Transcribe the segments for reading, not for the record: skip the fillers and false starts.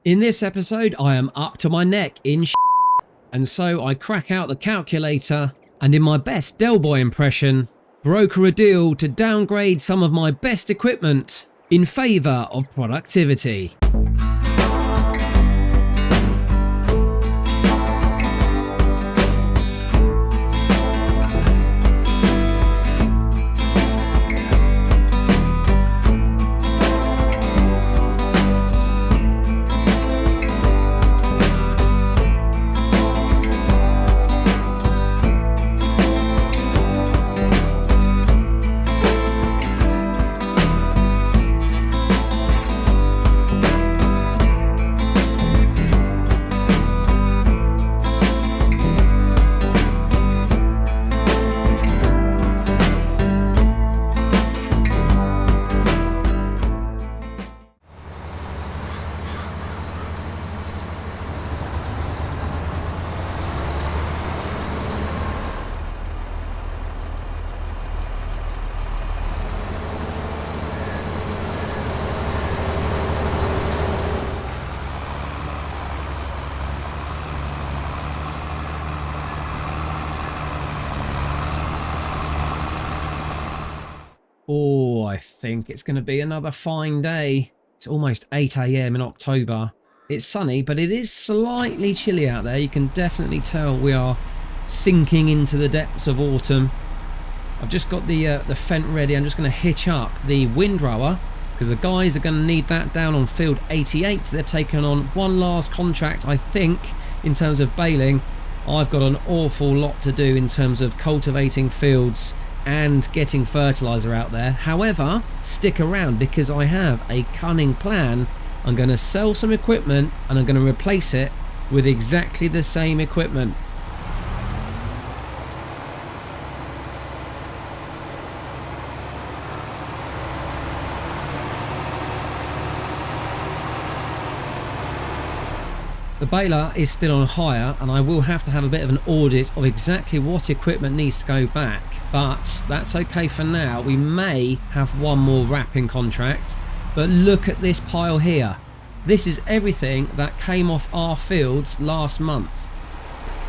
In this episode, I am up to my neck in and so I crack out the calculator and in my best Del Boy impression, broker a deal to downgrade some of my best equipment in favour of productivity. Oh, I think it's going to be another fine day. It's almost 8 AM in October. It's sunny, but it is slightly chilly out there. You can definitely tell we are sinking into the depths of autumn. I've just got the Fent ready. I'm just going to hitch up the windrower because the guys are going to need that down on field 88. They've taken on one last contract, I think, in terms of baling. I've got an awful lot to do in terms of cultivating fields and getting fertilizer out there. However, stick around because I have a cunning plan. I'm going to sell some equipment and I'm going to replace it with exactly the same equipment. The baler is still on hire and I will have to have a bit of an audit of exactly what equipment needs to go back, but that's okay for now. We may have one more wrapping contract, but look at this pile here. This is everything that came off our fields last month.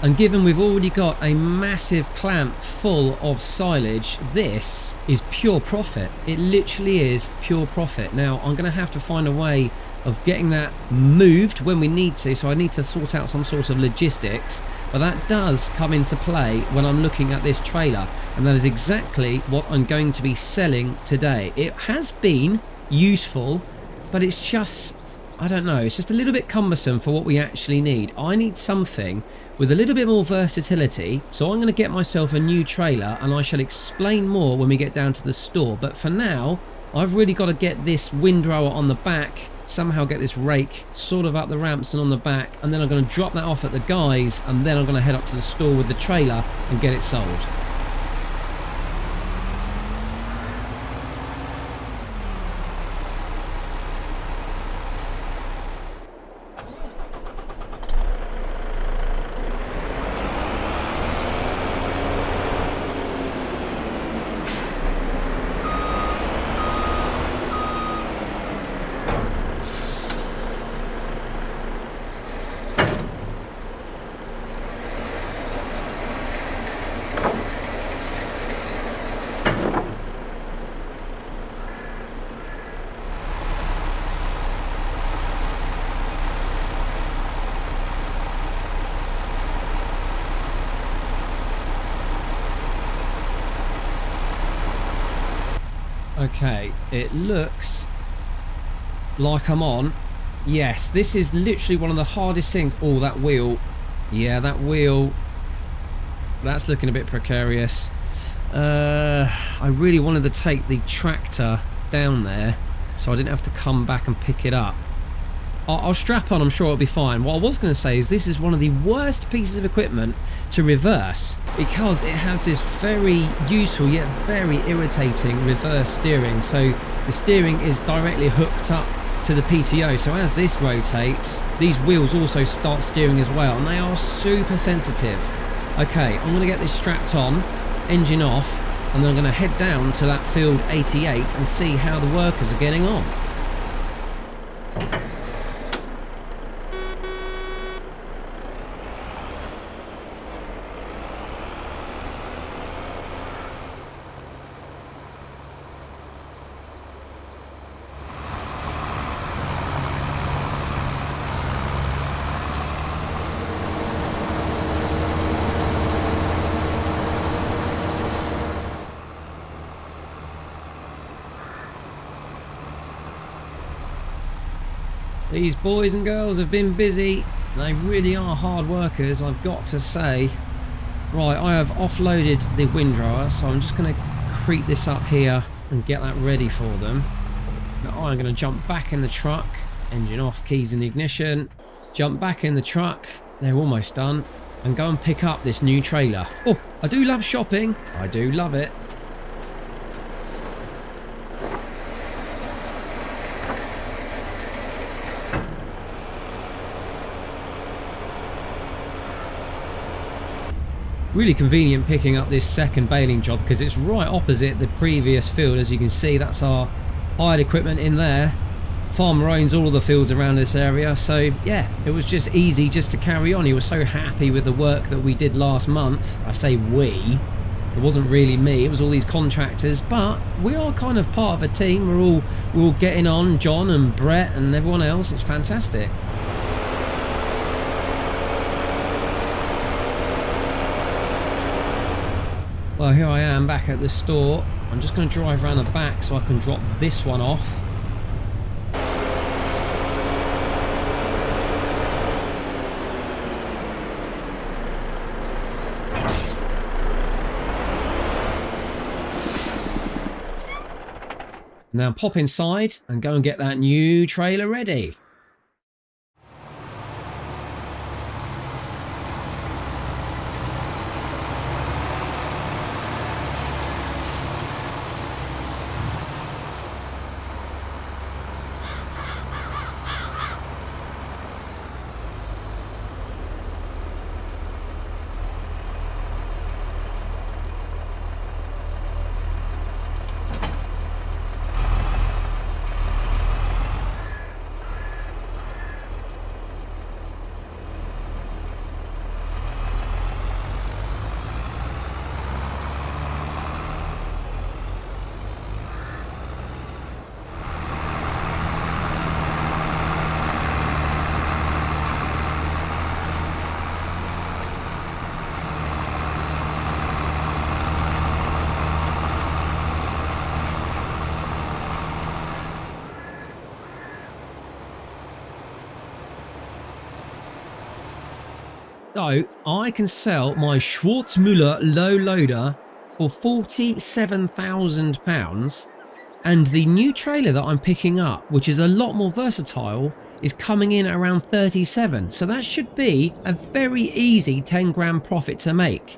And given we've already got a massive clamp full of silage, this is pure profit. It literally is pure profit. Now, I'm going to have to find a way of getting that moved when we need to, so I need to sort out some sort of logistics, but that does come into play when I'm looking at this trailer, and that is exactly what I'm going to be selling today. It has been useful, but it's just, I don't know, it's just a little bit cumbersome for what we actually need. I need something with a little bit more versatility, so I'm going to get myself a new trailer and I shall explain more when we get down to the store. But for now, I've really got to get this windrower on the back, somehow get this rake sort of up the ramps and on the back, and then I'm going to drop that off at the guys, and then I'm going to head up to the store with the trailer and get it sold. Okay, it looks like I'm on. Yes, this is literally one of the hardest things. Oh, that wheel. Yeah, that wheel. That's looking a bit precarious. I really wanted to take the tractor down there so I didn't have to come back and pick it up. I'll strap on, I'm sure it'll be fine. What I was going to say is this is one of the worst pieces of equipment to reverse because it has this very useful yet very irritating reverse steering. So the steering is directly hooked up to the PTO, so as this rotates, these wheels also start steering as well, and they are super sensitive. Okay, I'm going to get this strapped on, engine off, and then I'm going to head down to that field 88 and see how the workers are getting on. These boys and girls have been busy. They really are hard workers, I've got to say. Right, I have offloaded the windrower, so I'm just going to creep this up here and get that ready for them. Now I'm going to jump back in the truck, engine off, keys in the ignition, jump back in the truck, they're almost done, and go and pick up this new trailer. Oh, I do love shopping. I do love it. Really convenient picking up this second baling job because it's right opposite the previous field. As you can see, that's our hired equipment in there. Farmer owns all of the fields around this area, so yeah, it was just easy just to carry on. He was so happy with the work that we did last month. I say we, it wasn't really me, it was all these contractors, but we are kind of part of a team. We're all getting on, John and Brett and everyone else. It's fantastic. Well, here I am back at the store. I'm just going to drive around the back so I can drop this one off. Now pop inside and go and get that new trailer ready. So I can sell my Schwarzmüller low loader for £47,000, and the new trailer that I'm picking up, which is a lot more versatile, is coming in at around 37. So that should be a very easy 10 grand profit to make.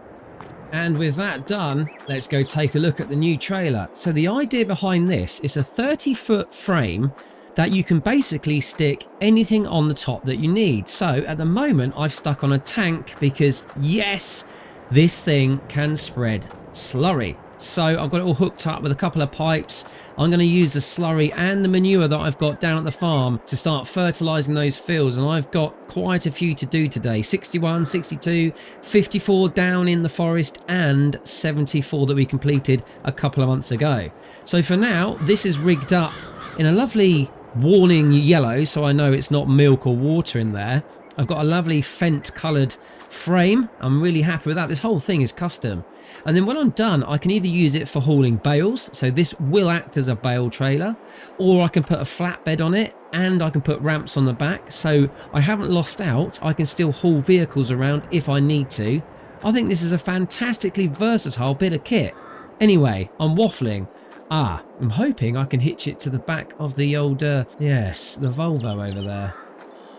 And with that done, let's go take a look at the new trailer. So the idea behind this is a 30-foot frame that you can basically stick anything on the top that you need. So at the moment I've stuck on a tank because yes, this thing can spread slurry. So I've got it all hooked up with a couple of pipes. I'm going to use the slurry and the manure that I've got down at the farm to start fertilizing those fields, and I've got quite a few to do today. 61, 62, 54 down in the forest, and 74 that we completed a couple of months ago. So for now, this is rigged up in a lovely warning yellow, so I know it's not milk or water in there. I've got a lovely Fendt coloured frame. I'm really happy with that. This whole thing is custom. And then when I'm done, I can either use it for hauling bales, so this will act as a bale trailer, or I can put a flatbed on it and I can put ramps on the back, so I haven't lost out. I can still haul vehicles around if I need to. I think this is a fantastically versatile bit of kit. Anyway, I'm waffling. I'm hoping I can hitch it to the back of the old, yes, the Volvo over there.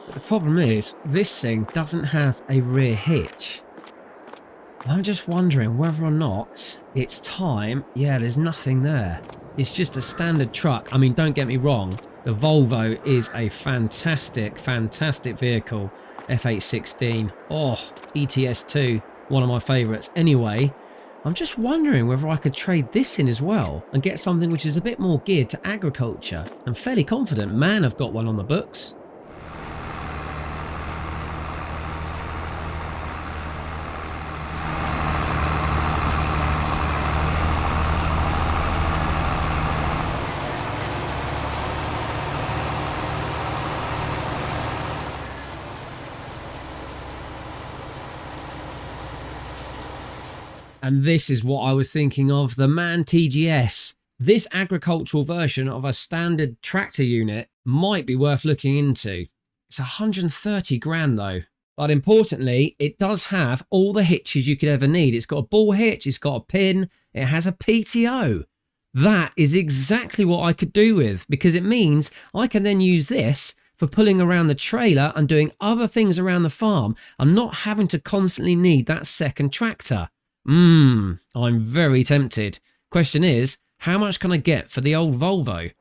But the problem is, this thing doesn't have a rear hitch. I'm just wondering whether or not it's time. Yeah, there's nothing there. It's just a standard truck. I mean, don't get me wrong. The Volvo is a fantastic, fantastic vehicle. FH16. Oh, ETS2. One of my favourites. Anyway, I'm just wondering whether I could trade this in as well and get something which is a bit more geared to agriculture. I'm fairly confident Man have got one on the books. And this is what I was thinking of, the Man TGS. This agricultural version of a standard tractor unit might be worth looking into. It's 130 grand though. But importantly, it does have all the hitches you could ever need. It's got a ball hitch, it's got a pin, it has a PTO. That is exactly what I could do with, because it means I can then use this for pulling around the trailer and doing other things around the farm. I'm not having to constantly need that second tractor. I'm very tempted. Question is, how much can I get for the old Volvo?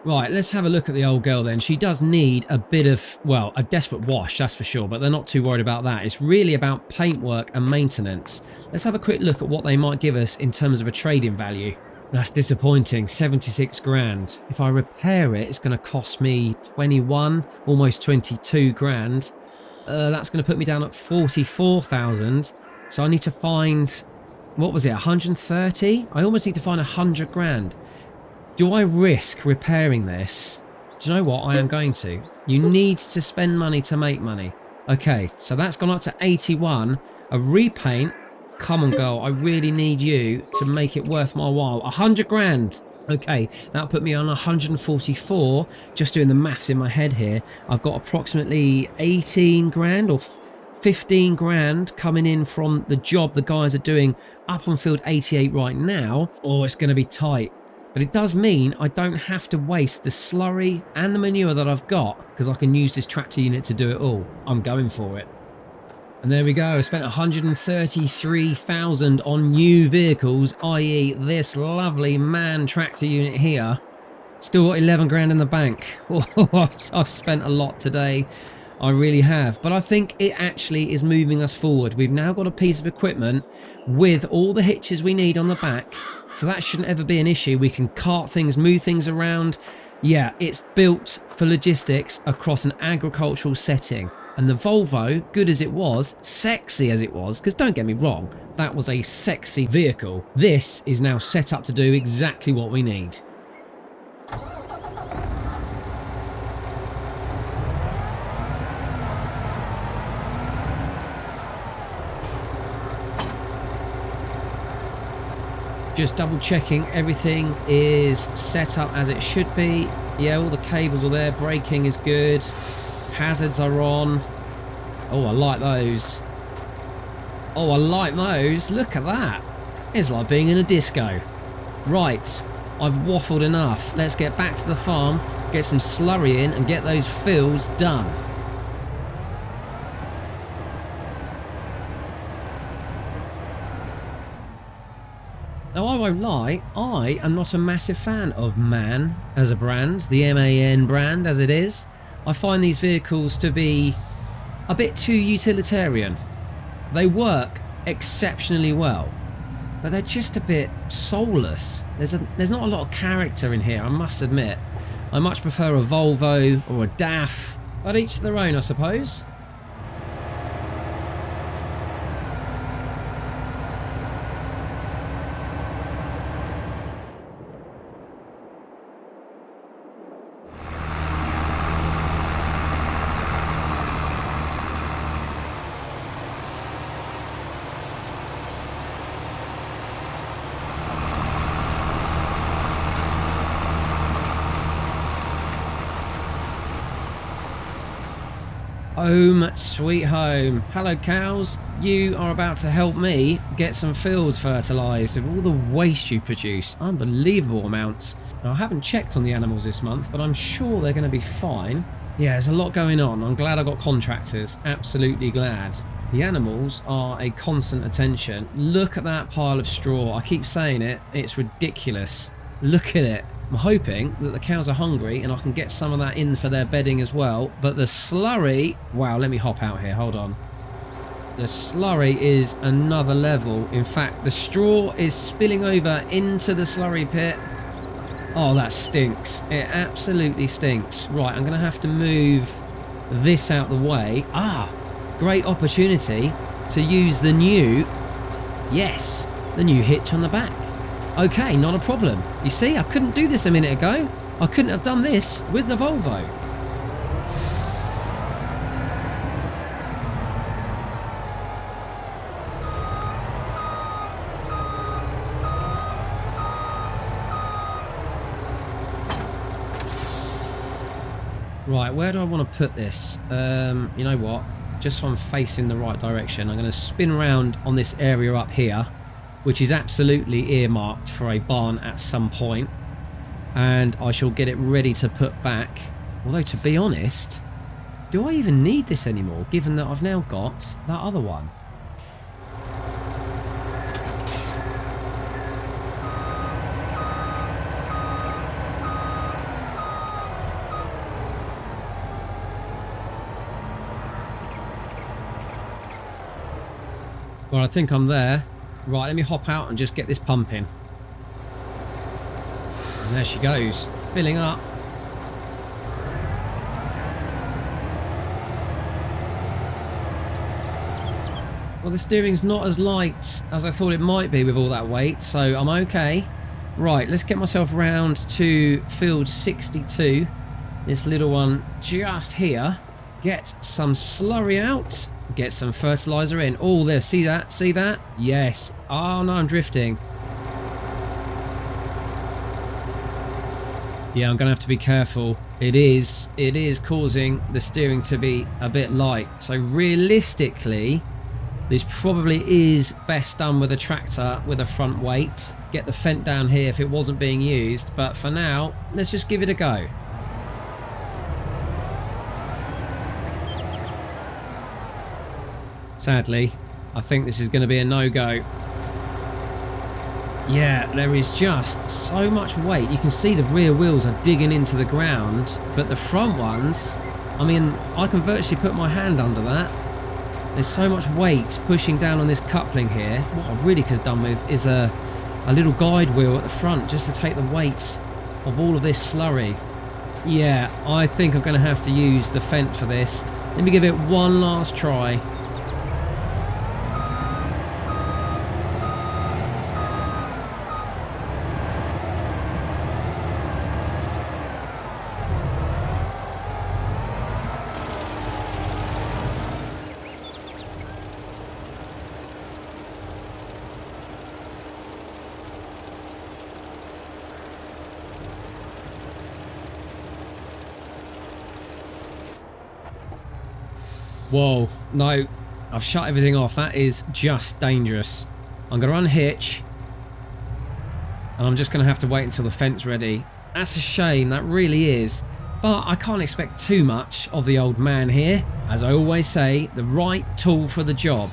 Right, let's have a look at the old girl then. She does need a bit of, well, a desperate wash, that's for sure, but they're not too worried about that. It's really about paintwork and maintenance. Let's have a quick look at what they might give us in terms of a trading value. That's disappointing, 76 grand. If I repair it, it's going to cost me 21, almost 22 grand. That's going to put me down at 44,000. So I need to find, what was it, 130? I almost need to find 100 grand. Do I risk repairing this? Do you know what? I am going to. You need to spend money to make money. Okay, so that's gone up to 81. A repaint. Come on, girl. I really need you to make it worth my while. 100 grand. Okay, that'll put me on 144. Just doing the maths in my head here. I've got approximately 18 grand or 15 grand coming in from the job the guys are doing up on field 88 right now. Oh, it's going to be tight. But it does mean I don't have to waste the slurry and the manure that I've got, because I can use this tractor unit to do it all. I'm going for it. And there we go. I spent 133,000 on new vehicles, i.e. this lovely MAN tractor unit here. Still got 11 grand in the bank. Oh, I've spent a lot today. I really have. But I think it actually is moving us forward. We've now got a piece of equipment with all the hitches we need on the back. So that shouldn't ever be an issue. We can cart things, move things around. Yeah, it's built for logistics across an agricultural setting. And the Volvo, good as it was, sexy as it was, because don't get me wrong, that was a sexy vehicle. This is now set up to do exactly what we need. Just double checking everything is set up as it should be. Yeah, all the cables are there. Braking is good. Hazards are on. Oh, I like those. Oh, I like those. Look at that. It's like being in a disco. Right, I've waffled enough. Let's get back to the farm, get some slurry in and get those fields done. Now, I won't lie, I am not a massive fan of MAN as a brand, the MAN brand as it is. I find these vehicles to be a bit too utilitarian. They work exceptionally well, but they're just a bit soulless. There's not a lot of character in here, I must admit. I much prefer a Volvo or a DAF, but each to their own, I suppose. Home sweet home. Hello cows, you are about to help me get some fields fertilised with all the waste you produce. Unbelievable amounts. Now, I haven't checked on the animals this month, but I'm sure they're going to be fine. Yeah, there's a lot going on. I'm glad I got contractors, absolutely glad. The animals are a constant attention. Look at that pile of straw. I keep saying it, it's ridiculous. Look at it. I'm hoping that the cows are hungry and I can get some of that in for their bedding as well. But the slurry... Wow, let me hop out here. Hold on. The slurry is another level. In fact, the straw is spilling over into the slurry pit. Oh, that stinks. It absolutely stinks. Right, I'm going to have to move this out the way. Ah, great opportunity to use the new... Yes, the new hitch on the back. Okay, not a problem. You see, I couldn't do this a minute ago. I couldn't have done this with the Volvo. Right, where do I want to put this? You know what? Just so I'm facing the right direction, I'm going to spin around on this area up here, which is absolutely earmarked for a barn at some point, and I shall get it ready to put back. Although, to be honest, do I even need this anymore, given that I've now got that other one? Well, I think I'm there. Right, let me hop out and just get this pumping. And there she goes, filling up. Well, the steering's not as light as I thought it might be with all that weight, so I'm okay. Right, let's get myself round to field 62. This little one just here. Get some slurry out. Get some fertilizer in. Oh, there, see that? See that? Yes. Oh, no, I'm drifting. Yeah, I'm going to have to be careful. It is causing the steering to be a bit light. So realistically, this probably is best done with a tractor with a front weight. Get the fent down here if it wasn't being used. But for now, let's just give it a go. Sadly, I think this is going to be a no-go. Yeah, there is just so much weight. You can see the rear wheels are digging into the ground, but the front ones, I mean, I can virtually put my hand under that. There's so much weight pushing down on this coupling here. What I really could have done with is a little guide wheel at the front just to take the weight of all of this slurry. Yeah, I think I'm going to have to use the fent for this. Let me give it one last try. Whoa, no, I've shut everything off. That is just dangerous. I'm going to unhitch. And I'm just going to have to wait until the fent's ready. That's a shame, that really is. But I can't expect too much of the old man here. As I always say, the right tool for the job.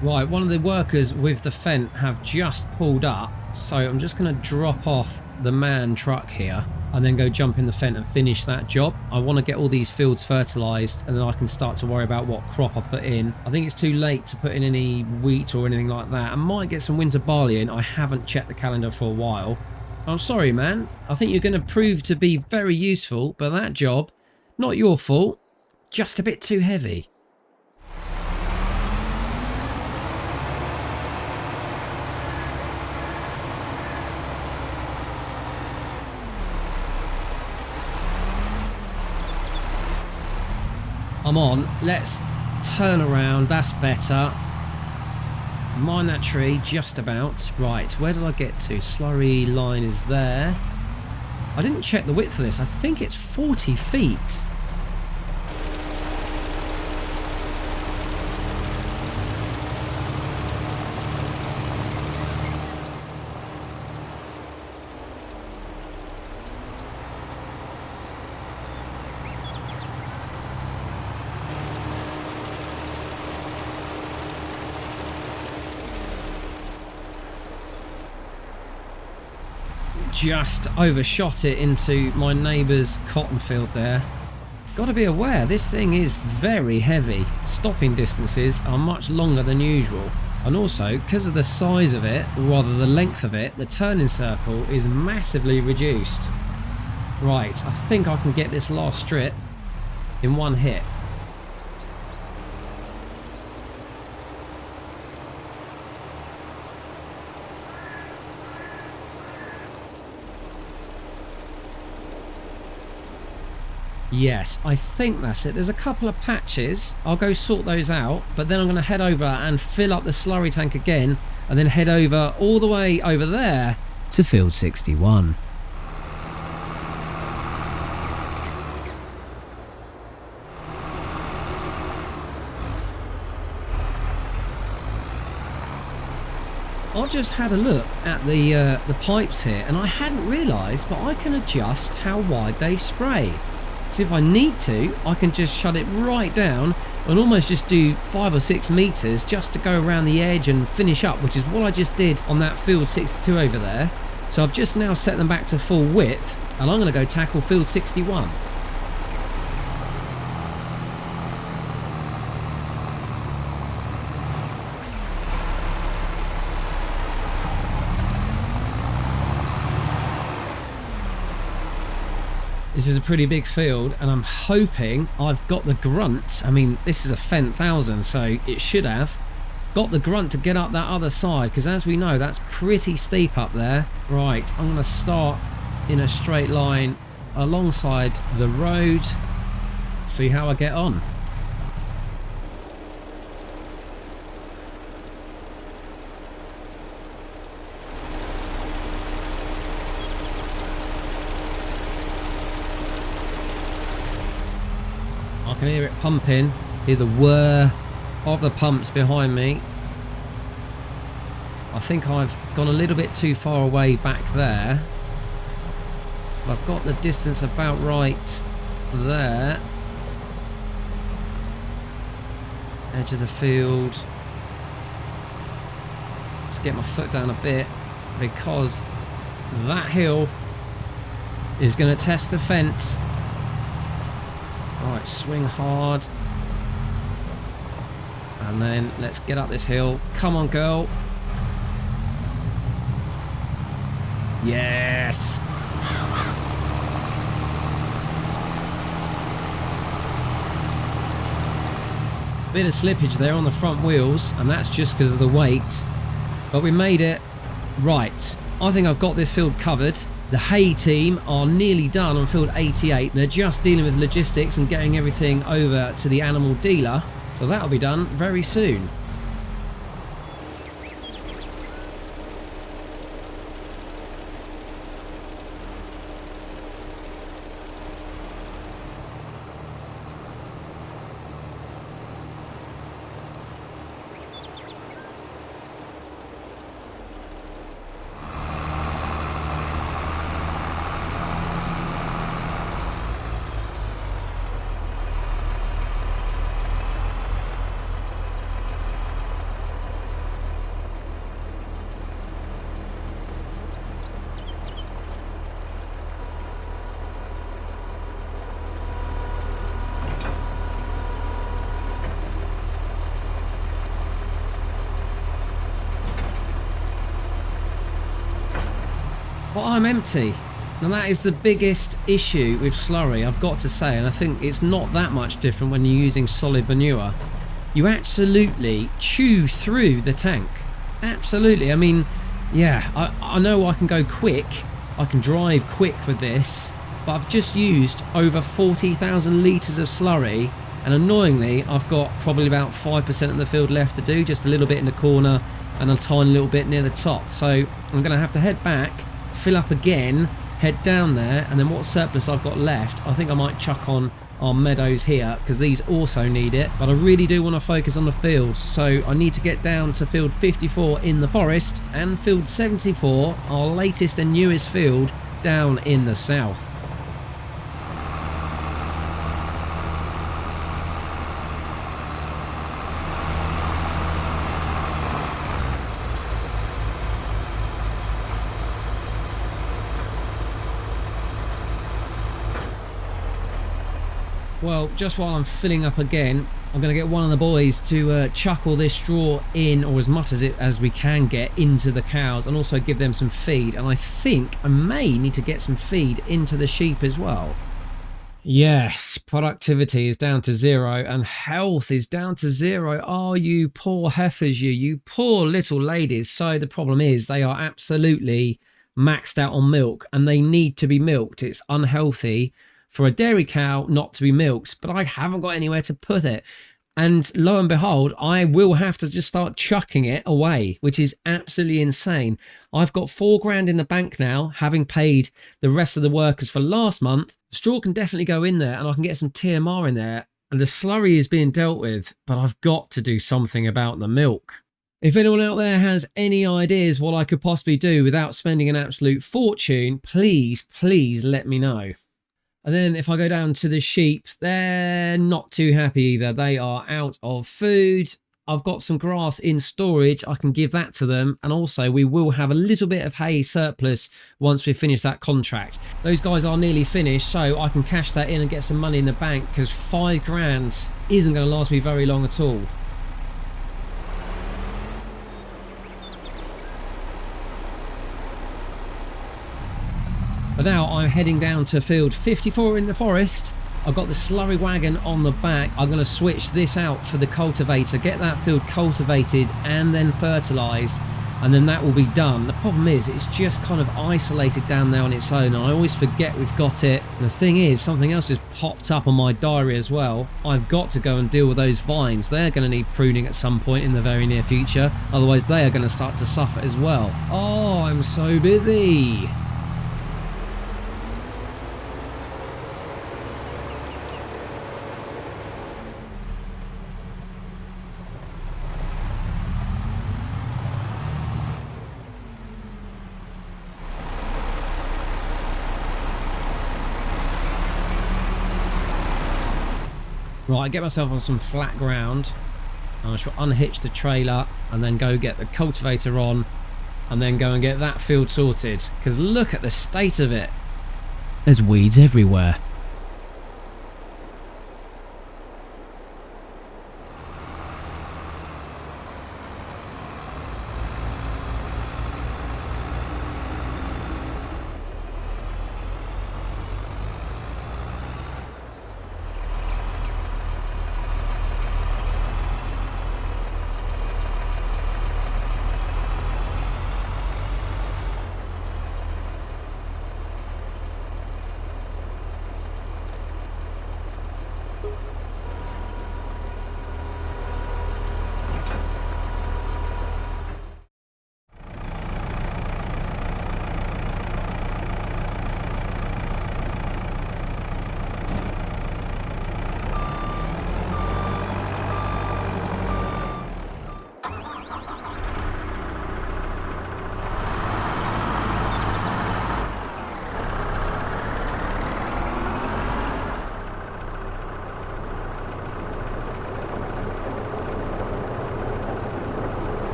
Right, one of the workers with the fent have just pulled up, so I'm just going to drop off the man truck here and then go jump in the fent and finish that job. I want to get all these fields fertilised and then I can start to worry about what crop I put in. I think it's too late to put in any wheat or anything like that. I might get some winter barley in. I haven't checked the calendar for a while. I'm sorry, man. I think you're going to prove to be very useful, but that job, not your fault, just a bit too heavy. I'm on. Let's turn around. That's better. Mine that tree, just about. Right, where did I get to? Slurry line is there. I didn't check the width of this. I think it's 40 feet. Just overshot it into my neighbour's cotton field there. Got to be aware, this thing is very heavy. Stopping distances are much longer than usual. And also, because of the size of it, or rather the length of it, the turning circle is massively reduced. Right, I think I can get this last strip in one hit. Yes, I think that's it. There's a couple of patches. I'll go sort those out, but then I'm going to head over and fill up the slurry tank again, and then head over all the way over there to field 61. I just had a look at the pipes here, and I hadn't realised, but I can adjust how wide they spray. So if I need to, I can just shut it right down and almost just do 5 or 6 meters just to go around the edge and finish up, which is what I just did on that field 62 over there. So I've just now set them back to full width, and I'm going to go tackle field 61. This is a pretty big field, and I'm hoping I've got the grunt. I mean, this is a Fendt 1000, so it should have got the grunt to get up that other side, because as we know, that's pretty steep up there. Right, I'm going to start in a straight line alongside the road, see how I get on. I can hear it pumping, hear the whir of the pumps behind me. I think I've gone a little bit too far away back there, but I've got the distance about right there. Edge of the field. Let's get my foot down a bit, because that hill is going to test the fence. Alright, swing hard. And then let's get up this hill. Come on, girl. Yes! Bit of slippage there on the front wheels, and that's just because of the weight. But we made it. Right. I think I've got this field covered. The hay team are nearly done on field 88. They're just dealing with logistics and getting everything over to the animal dealer. So that'll be done very soon. But I'm empty. Now that is the biggest issue with slurry, I've got to say, and I think it's not that much different when you're using solid manure. You absolutely chew through the tank. Absolutely. I mean, yeah, I know I can go quick. I can drive quick with this, but I've just used over 40,000 litres of slurry, and annoyingly I've got probably about 5% of the field left to do, just a little bit in the corner and a tiny little bit near the top. So I'm going to have to head back, fill up again, head down there, and then what surplus I've got left, I think I might chuck on our meadows here, because these also need it. But I really do want to focus on the fields, so I need to get down to field 54 in the forest and field 74, our latest and newest field, down in the south. Well, just while I'm filling up again, I'm going to get one of the boys to chuck all this straw in, or as much as we can get, into the cows, and also give them some feed. And I think I may need to get some feed into the sheep as well. Yes, productivity is down to 0 and health is down to 0. Oh, you poor heifers, you poor little ladies. So the problem is they are absolutely maxed out on milk, and they need to be milked. It's unhealthy for a dairy cow not to be milked, but I haven't got anywhere to put it. And lo and behold, I will have to just start chucking it away, which is absolutely insane. I've got £4 in the bank now, having paid the rest of the workers for last month. Straw can definitely go in there, and I can get some TMR in there, and the slurry is being dealt with, but I've got to do something about the milk. If anyone out there has any ideas what I could possibly do without spending an absolute fortune, please let me know. And then if I go down to the sheep, they're not too happy either. They are out of food. I've got some grass in storage. I can give that to them. And also we will have a little bit of hay surplus once we finish that contract. Those guys are nearly finished, so I can cash that in and get some money in the bank, because £5 isn't going to last me very long at all. But now I'm heading down to field 54 in the forest. I've got the slurry wagon on the back. I'm going to switch this out for the cultivator, get that field cultivated and then fertilised, and then that will be done. The problem is it's just kind of isolated down there on its own, and I always forget we've got it. And the thing is, something else has popped up on my diary as well. I've got to go and deal with those vines. They're going to need pruning at some point in the very near future. Otherwise they are going to start to suffer as well. Oh, I'm so busy. Right, get myself on some flat ground, and I shall unhitch the trailer and then go get the cultivator on, and then go and get that field sorted, because look at the state of it. There's weeds everywhere.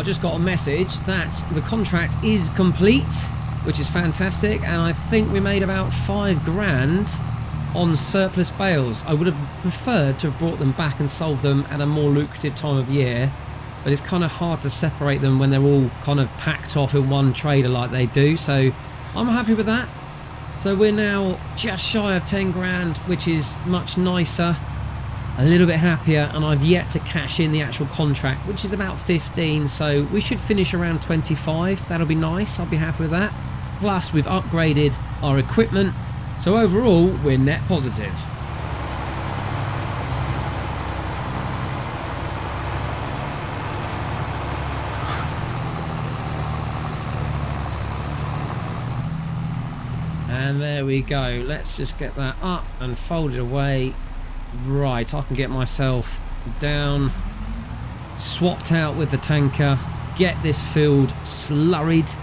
just got a message that the contract is complete, which is fantastic, and I think we made about 5 grand on surplus bales. I would have preferred to have brought them back and sold them at a more lucrative time of year, but it's kind of hard to separate them when they're all kind of packed off in one trader like they do, so I'm happy with that. So we're now just shy of 10 grand, which is much nicer, a little bit happier, and I've yet to cash in the actual contract, which is about 15, so we should finish around 25. That'll be nice, I'll be happy with that. Plus we've upgraded our equipment, so overall we're net positive. And there we go. Let's just get that up and fold it away. Right, I can get myself down, swapped out with the tanker, get this field slurried.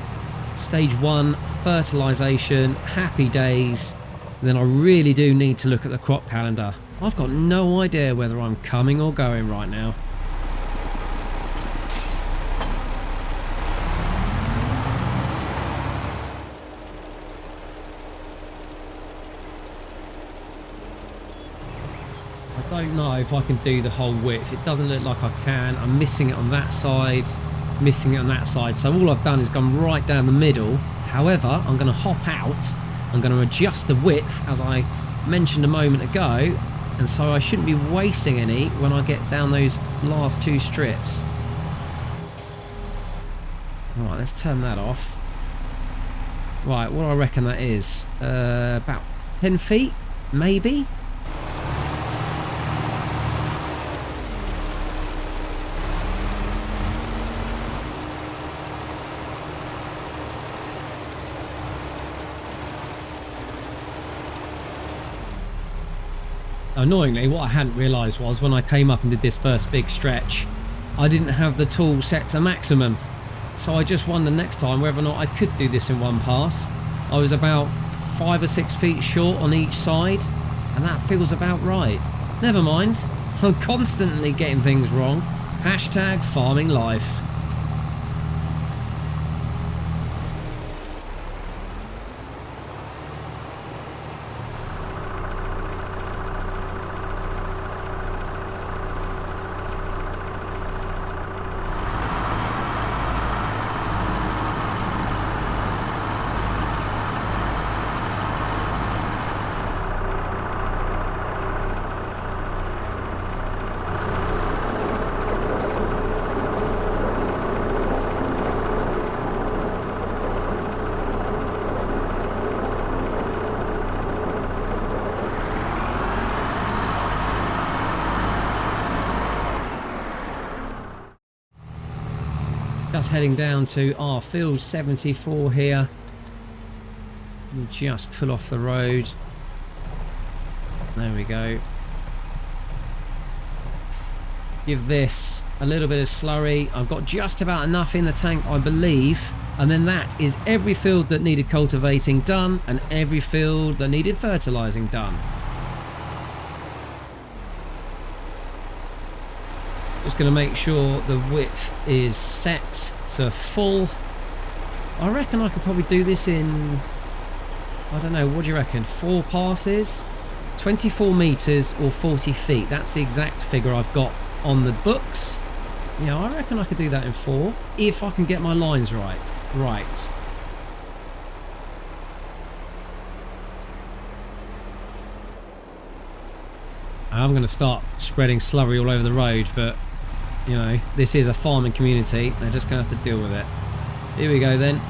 Stage 1, fertilisation, happy days. And then I really do need to look at the crop calendar. I've got no idea whether I'm coming or going right now. I don't know if I can do the whole width. It doesn't look like I can. I'm missing it on that side, missing it on that side. So all I've done is gone right down the middle. However, I'm going to hop out. I'm going to adjust the width, as I mentioned a moment ago. And so I shouldn't be wasting any when I get down those last 2 strips. Right, let's turn that off. Right, what do I reckon that is? About 10 feet, maybe? Annoyingly, what I hadn't realised was when I came up and did this first big stretch, I didn't have the tool set to maximum. So I just wondered next time whether or not I could do this in one pass. I was about 5 or 6 feet short on each side, and that feels about right. Never mind, I'm constantly getting things wrong. Hashtag farming life. Just heading down to our field 74 here. We'll just pull off the road. There we go. Give this a little bit of slurry. I've got just about enough in the tank, I believe. And then that is every field that needed cultivating done and every field that needed fertilizing done. Just going to make sure the width is set to full. I reckon I could probably do this in, I don't know, what do you reckon, 4 passes? 24 metres or 40 feet. That's the exact figure I've got on the books. Yeah, I reckon I could do that in 4 if I can get my lines right. Right. I'm going to start spreading slurry all over the road, but you know, this is a farming community. They're just going to have to deal with it. Here we go then.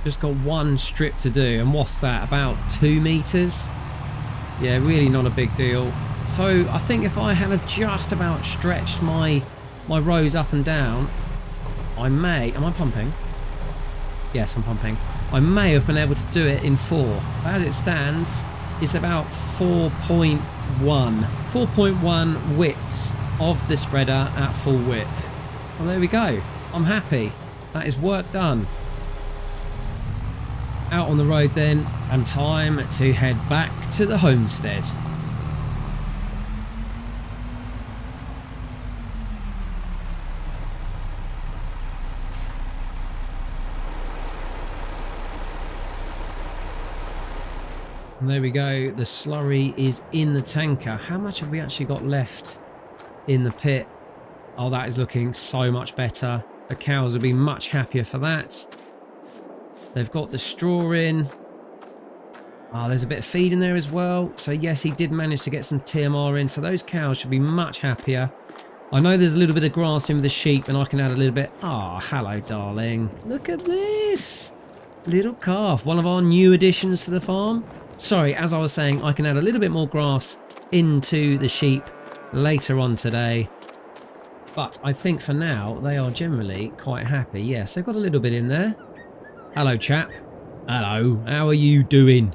Just got 1 strip to do, and what's that, about 2 meters? Yeah, really not a big deal. So I think if I had just about stretched my rows up and down, I may, am I pumping? Yes, I'm pumping. I may have been able to do it in 4. But as it stands, it's about 4.1. 4.1 widths of the spreader at full width. Well, there we go. I'm happy. That is work done. Out on the road then, and time to head back to the homestead. And there we go, the slurry is in the tanker. How much have we actually got left in the pit? Oh, that is looking so much better. The cows will be much happier for that. They've got the straw in. Oh, there's a bit of feed in there as well. So yes, he did manage to get some TMR in. So those cows should be much happier. I know there's a little bit of grass in with the sheep and I can add a little bit. Ah, oh, hello, darling. Look at this. Little calf. One of our new additions to the farm. Sorry, as I was saying, I can add a little bit more grass into the sheep later on today. But I think for now, they are generally quite happy. Yes, they've got a little bit in there. Hello, chap. Hello. How are you doing?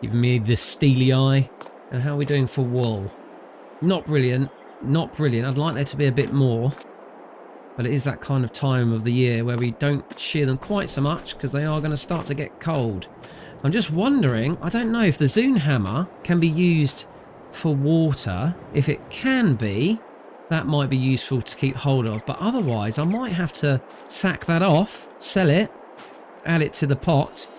Giving me the steely eye. And how are we doing for wool? Not brilliant. Not brilliant. I'd like there to be a bit more. But it is that kind of time of the year where we don't shear them quite so much because they are going to start to get cold. I'm just wondering, I don't know if the Zune hammer can be used for water. If it can be, that might be useful to keep hold of. But otherwise, I might have to sack that off, sell it, add it to the pot.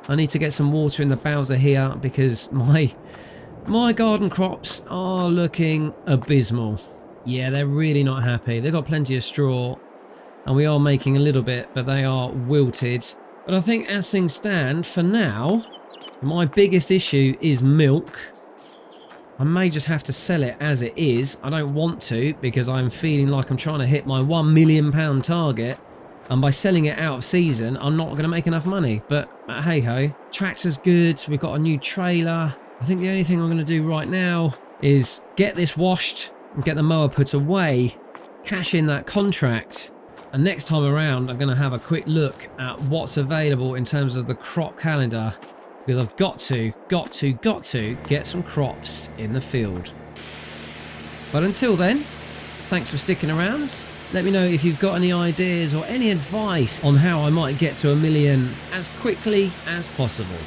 I need to get some water in the bowser here because my garden crops are looking abysmal. Yeah, they're really not happy. They've got plenty of straw and we are making a little bit, but they are wilted. But I think as things stand for now, my biggest issue is milk. I may just have to sell it as it is. I don't want to because I'm feeling like I'm trying to hit my £1 million target. And by selling it out of season, I'm not going to make enough money. But hey ho, tractor's good. We've got a new trailer. I think the only thing I'm going to do right now is get this washed and get the mower put away, cash in that contract. And next time around, I'm going to have a quick look at what's available in terms of the crop calendar. Because I've got to get some crops in the field. But until then, thanks for sticking around. Let me know if you've got any ideas or any advice on how I might get to 1 million as quickly as possible.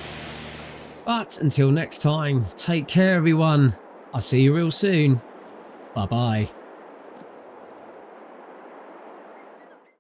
But until next time, take care everyone. I'll see you real soon. Bye bye.